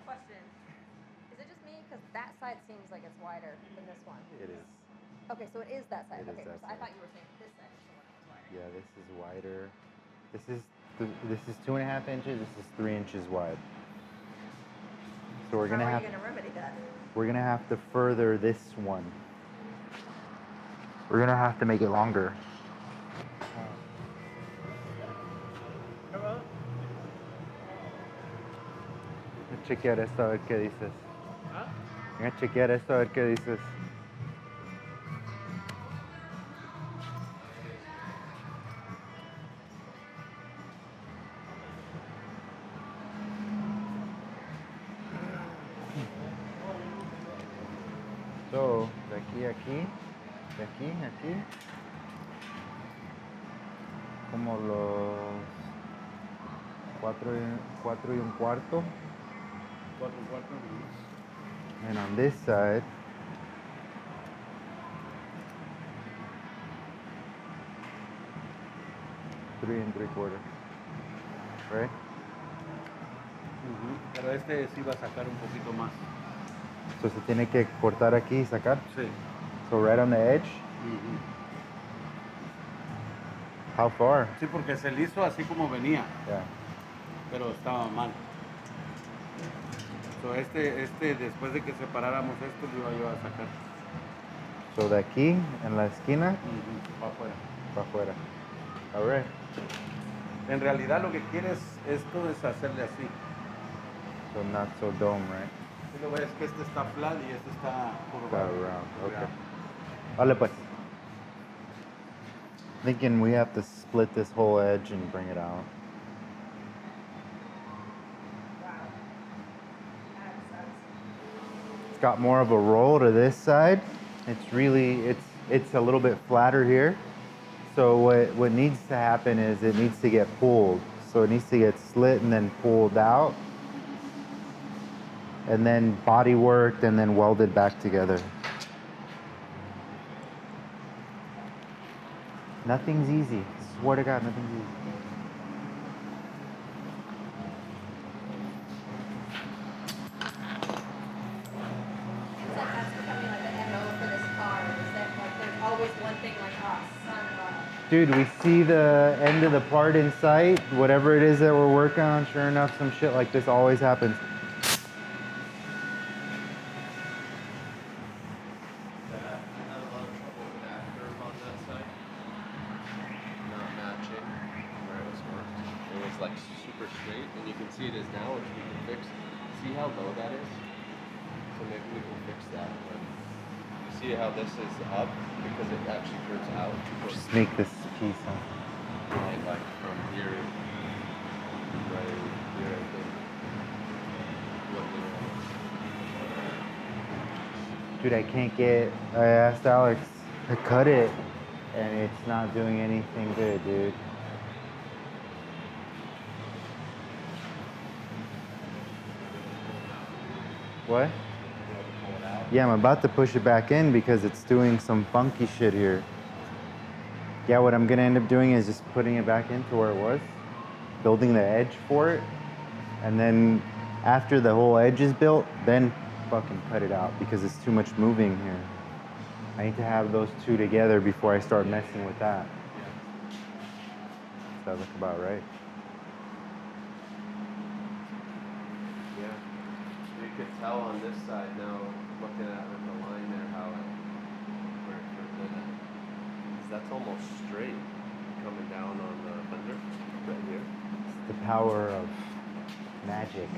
question. Is it just me? Because that side seems like it's wider than this one. It is. Okay, so it is that side. It is Okay, that so I side. thought you were saying this side is the one that was wider. Yeah, this is wider. This is 2.5 inches. This is 3 inches wide. So we're gonna have. How are you gonna remedy that? We're gonna have to further this one. We're gonna have to make it longer. Voy a chequear esto a ver qué dices. Voy a chequear esto a ver qué dices. So, de aquí a aquí, de aquí a aquí, como los 4 y un cuarto. 4 y 4 minutes. And on this side, 3 3/4. Right? Pero este sí va a sacar un poquito más. So se tiene que cortar aquí y sacar. Sí. So right on the edge. How far? Sí, porque se le hizo así como venía, Yeah. pero estaba mal. So este después de que separáramos esto lo iba yo a sacar. So de aquí en la esquina Para afuera. para afuera. Alright. En realidad lo que quieres esto es hacerle así. So not so dome, right? Si lo ves que este está flat y este está Got curvado. around. Okay. Vale pues. Thinking we have to split this whole edge and bring it out. It's got more of a roll to this side. It's really, it's a little bit flatter here. So what needs to happen is it needs to get pulled. So it needs to get slit and then pulled out. And then body worked and then welded back together. Nothing's easy. Swear to God, nothing's easy. That's becoming like the MO for this car. Is that like there's always one thing like us. Dude, we see the end of the part in sight, whatever it is that we're working on, sure enough, some shit like this always happens. Like super straight, and you can see it is now, which we can fix. See how low that is? So maybe we can fix that. But you see how this is up because it actually curves out. Just make this piece up. Like from here, right here, I think. Dude, I can't get. I asked Alex to cut it, and it's not doing anything good, dude. What? Yeah, I'm about to push it back in because it's doing some funky shit here. Yeah, what I'm gonna end up doing is just putting it back into where it was, building the edge for it, and then after the whole edge is built, then fucking cut it out because it's too much moving here. I need to have those two together before I start messing with that. Does that look about right? You could tell on this side now, looking at the line there, how where it curved in. 'Cause that's almost straight coming down on the fender right here. It's the power of magic.